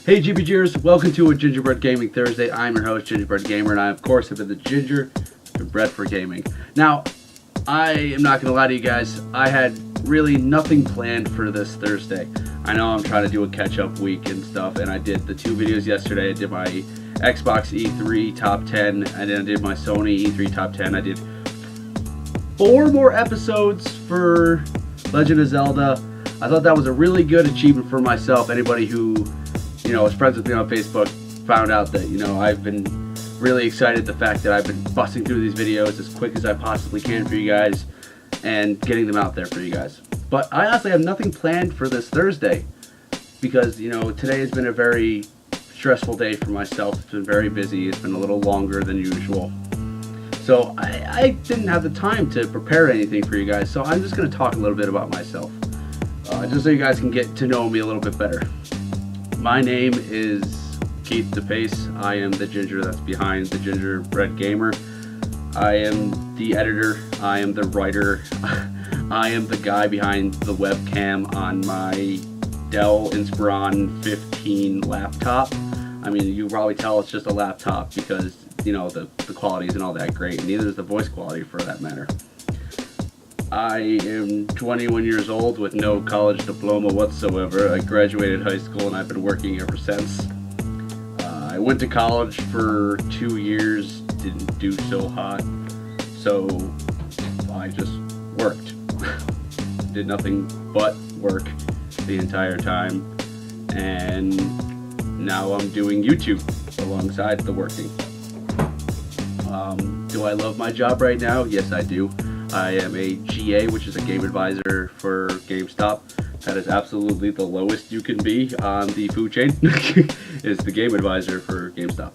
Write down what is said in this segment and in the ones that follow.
Hey GBG'ers, welcome to a Gingerbread Gaming Thursday. I'm your host, Gingerbread Gamer, and I of course have been the ginger been bred for gaming. Now, I am not going to lie to you guys, I had really nothing planned for this Thursday. I know I'm trying to do a catch-up week and stuff, and I did the 2 videos yesterday. I did my Xbox E3 Top 10, and then I did my Sony E3 Top 10. I did 4 more episodes for Legend of Zelda. I thought that was a really good achievement for myself. Anybody who was friends with me on Facebook found out that, I've been really excited the fact that I've been busting through these videos as quick as I possibly can for you guys and getting them out there for you guys. But I honestly have nothing planned for this Thursday because, today has been a very stressful day for myself. It's been very busy. It's been a little longer than usual. So I didn't have the time to prepare anything for you guys. So I'm just going to talk a little bit about myself, just so you guys can get to know me a little bit better. My name is Keith DePace. I am the ginger that's behind the Gingerbread Gamer. I am the editor. I am the writer. I am the guy behind the webcam on my Dell Inspiron 15 laptop. I mean, you can probably tell it's just a laptop because, the quality isn't all that great. Neither is the voice quality for that matter. I am 21 years old with no college diploma whatsoever. I graduated high school and I've been working ever since. I went to college for 2 years, didn't do so hot, so I just worked. Did nothing but work the entire time, and now I'm doing YouTube alongside the working. Do I love my job right now? Yes, I do. I am a GA, which is a game advisor for GameStop. That is absolutely the lowest you can be on the food chain, is the game advisor for GameStop.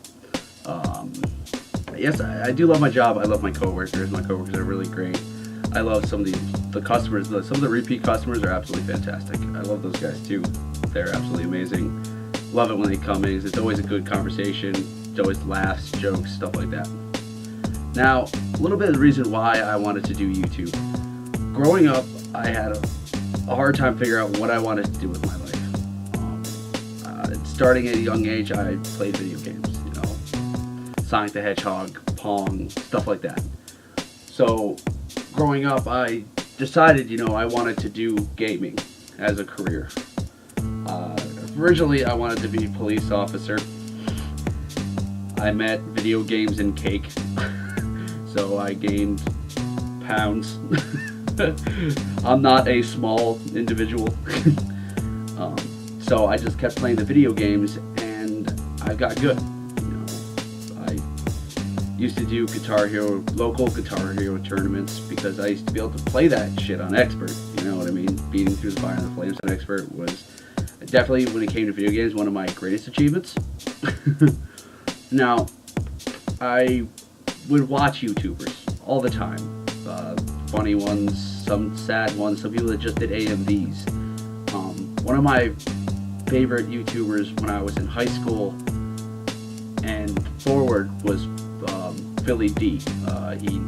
Yes, I do love my job. I love my coworkers. My coworkers are really great. I love some of the customers. Some of the repeat customers are absolutely fantastic. I love those guys too. They're absolutely amazing. Love it when they come in. It's always a good conversation. It's always laughs, jokes, stuff like that. Now, a little bit of the reason why I wanted to do YouTube. Growing up, I had a hard time figuring out what I wanted to do with my life. Starting at a young age, I played video games, Sonic the Hedgehog, Pong, stuff like that. So, growing up, I decided, I wanted to do gaming as a career. Originally, I wanted to be a police officer. I met video games and cake. So I gained pounds. I'm not a small individual. So I just kept playing the video games and I got good. I used to do local Guitar Hero tournaments because I used to be able to play that shit on Expert. You know what I mean? Beating through the fire and the flames on Expert was definitely, when it came to video games, one of my greatest achievements. Now, I would watch YouTubers all the time. Funny ones, some sad ones, some people that just did AMVs. One of my favorite YouTubers when I was in high school and forward was Philly D. He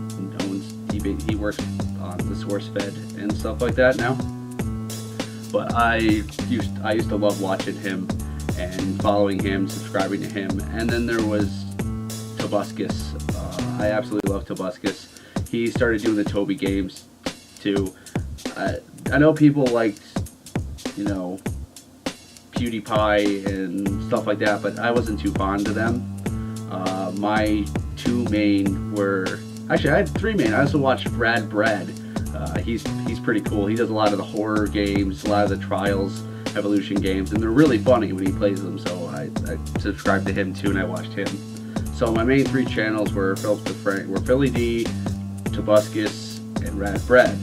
works on the SourceFed and stuff like that now. But I used to love watching him and following him, subscribing to him. And then there was Tobuscus. I absolutely love Tobuscus. He started doing the Toby games too. I know people liked, PewDiePie and stuff like that, but I wasn't too fond of them. My 2 main were, actually I had 3 main. I also watched Brad. He's pretty cool. He does a lot of the horror games, a lot of the Trials Evolution games, and they're really funny when he plays them, so I subscribed to him too and I watched him. So my main 3 channels were Philly D, Tobuscus, and Rad Bread.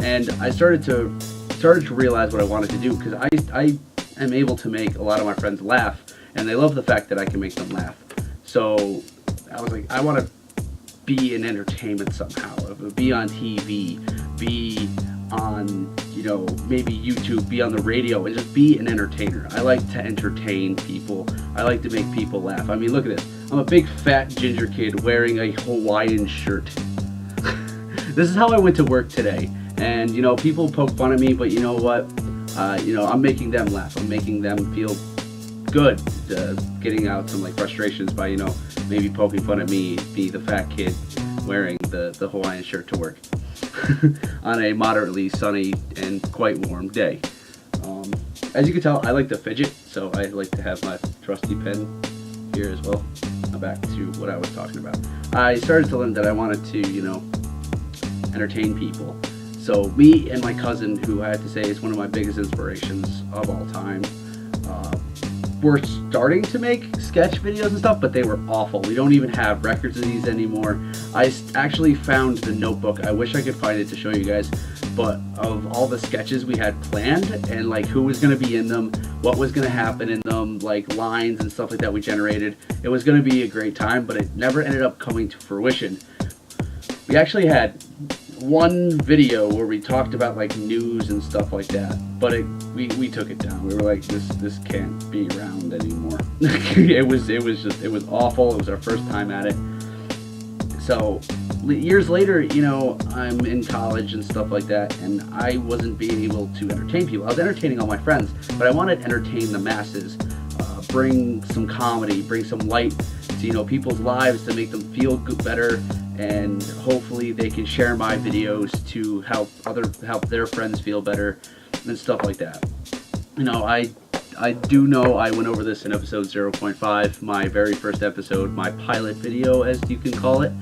And I started to realize what I wanted to do because I am able to make a lot of my friends laugh, and they love the fact that I can make them laugh. So I was like, I want to be in entertainment somehow. Be on TV, be on, maybe YouTube, be on the radio, and just be an entertainer. I like to entertain people. I like to make people laugh. I mean, look at this. I'm a big fat ginger kid wearing a Hawaiian shirt. This is how I went to work today. And, people poke fun at me, but you know what? I'm making them laugh. I'm making them feel good, getting out some like frustrations by maybe poking fun at me, be the fat kid wearing the Hawaiian shirt to work on a moderately sunny and quite warm day. As you can tell, I like to fidget, so I like to have my trusty pen here as well. Now back to what I was talking about. I started to learn that I wanted to, entertain people. So me and my cousin, who I have to say is one of my biggest inspirations of all time, we're starting to make sketch videos and stuff, but they were awful. We don't even have records of these anymore. I actually found the notebook. I wish I could find it to show you guys, but of all the sketches we had planned and like who was going to be in them, what was going to happen in them, like lines and stuff like that we generated. It was going to be a great time, but it never ended up coming to fruition. We actually had one video where we talked about like news and stuff like that, but we took it down. We were like, this can't be around anymore. it was awful. It was our first time at it. So years later, I'm in college and stuff like that, and I wasn't being able to entertain people. I was entertaining all my friends, but I wanted to entertain the masses, bring some comedy, bring some light to people's lives, to make them feel better, and hopefully they can share my videos to help their friends feel better and stuff like that. I do know I went over this in episode 0.5, my very first episode, my pilot video, as you can call it,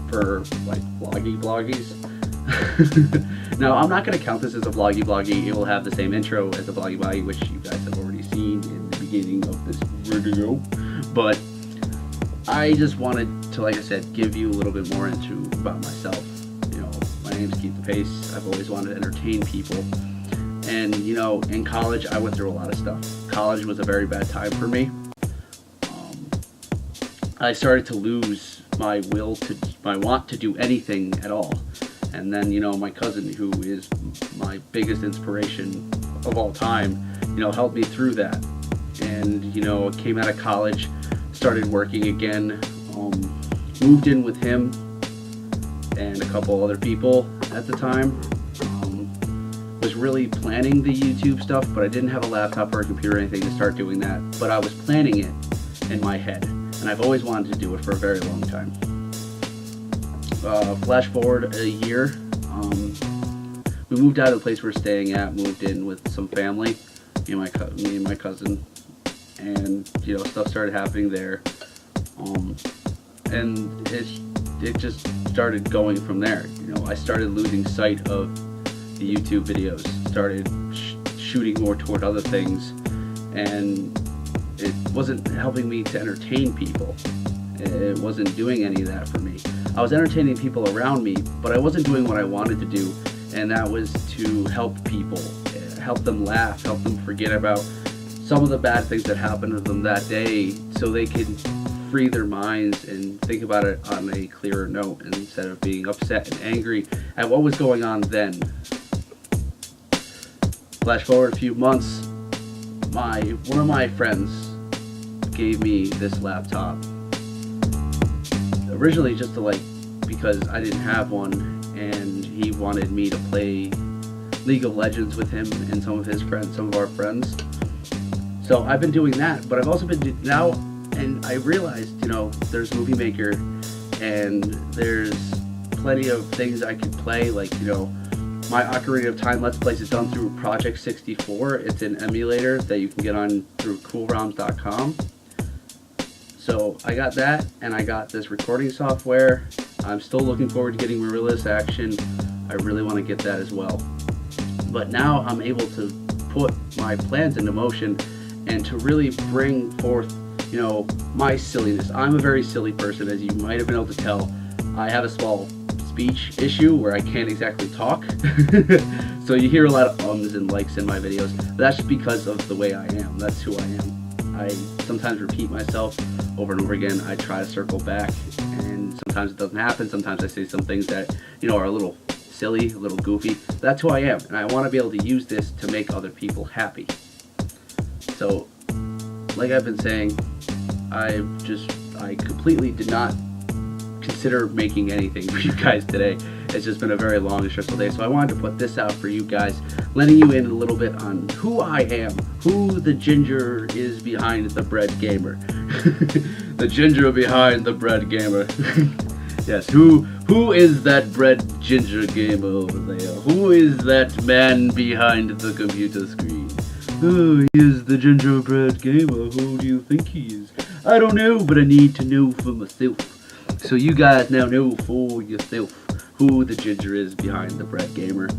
for like vloggies. Now, I'm not going to count this as a vloggy. It will have the same intro as a vloggy, which you guys have already seen in the beginning of this video. But I just wanted to, like I said, give you a little bit more about myself. My name's Keith the Pace. I've always wanted to entertain people. And, in college, I went through a lot of stuff. College was a very bad time for me. I started to lose my want to do anything at all. And then, my cousin, who is my biggest inspiration of all time, helped me through that. And, came out of college, started working again, moved in with him and a couple other people at the time. Was really planning the YouTube stuff, but I didn't have a laptop or a computer or anything to start doing that. But I was planning it in my head, and I've always wanted to do it for a very long time. Flash forward a year, we moved out of the place we were staying at, moved in with some family, me and my cousin, and stuff started happening there, and it just started going from there. I started losing sight of the YouTube videos, started shooting more toward other things, and it wasn't helping me to entertain people. It wasn't doing any of that for me. I was entertaining people around me, but I wasn't doing what I wanted to do, and that was to help people, help them laugh, help them forget about some of the bad things that happened to them that day, so they can free their minds and think about it on a clearer note instead of being upset and angry at what was going on then. Flash forward a few months, one of my friends gave me this laptop. Originally just because I didn't have one, and he wanted me to play League of Legends with him and some of our friends. So I've been doing that, but I've also been now, and I realized, there's Movie Maker, and there's plenty of things I could play, my Ocarina of Time Let's Plays is done through Project 64. It's an emulator that you can get on through coolroms.com. So I got that, and I got this recording software. I'm still looking forward to getting Realistic Action. I really want to get that as well. But now I'm able to put my plans into motion and to really bring forth, my silliness. I'm a very silly person, as you might have been able to tell. I have a small speech issue where I can't exactly talk. So you hear a lot of ums and likes in my videos. That's just because of the way I am. That's who I am. I sometimes repeat myself over and over again. I try to circle back, and sometimes it doesn't happen. Sometimes I say some things that, are a little silly, a little goofy. That's who I am, and I want to be able to use this to make other people happy. So, like I've been saying, I completely did not consider making anything for you guys today. It's just been a very long and stressful day, so I wanted to put this out for you guys, letting you in a little bit on who I am, who the ginger is behind the bread gamer. The ginger behind the bread gamer. Yes, who is that bread ginger gamer over there? Who is that man behind the computer screen? Oh, he is the gingerbread gamer. Who do you think he is? I don't know, but I need to know for myself. So you guys now know for yourself who the ginger is behind the bread gamer.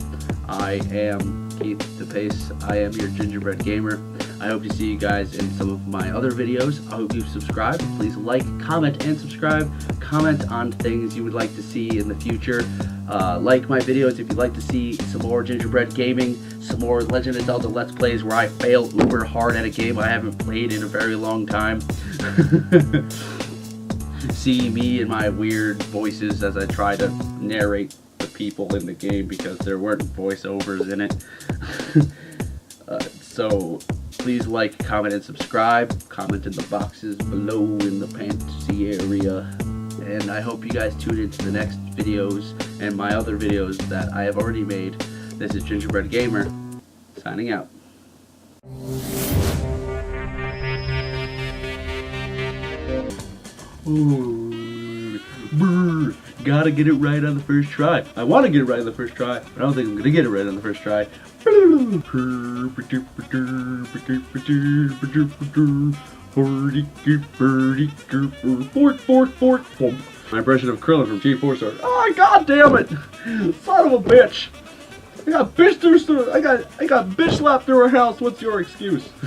I am Keith the Pace. I am your gingerbread gamer. I hope to see you guys in some of my other videos. I hope you've subscribed. Please like, comment, and subscribe. Comment on things you would like to see in the future. Like my videos if you'd like to see some more gingerbread gaming, some more Legend of Zelda Let's Plays where I fail uber hard at a game I haven't played in a very long time. See me and my weird voices as I try to narrate the people in the game because there weren't voiceovers in it. So please like, comment, and subscribe. Comment in the boxes below in the fantasy area. And I hope you guys tune into the next videos and my other videos that I have already made. This is Gingerbread Gamer, signing out. Ooh, brr, gotta get it right on the first try. I want to get it right on the first try, but I don't think I'm gonna get it right on the first try. My impression of Krillin from G4 Sword. Oh, god damn it! Son of a bitch! I got bitch slapped through her house. What's your excuse?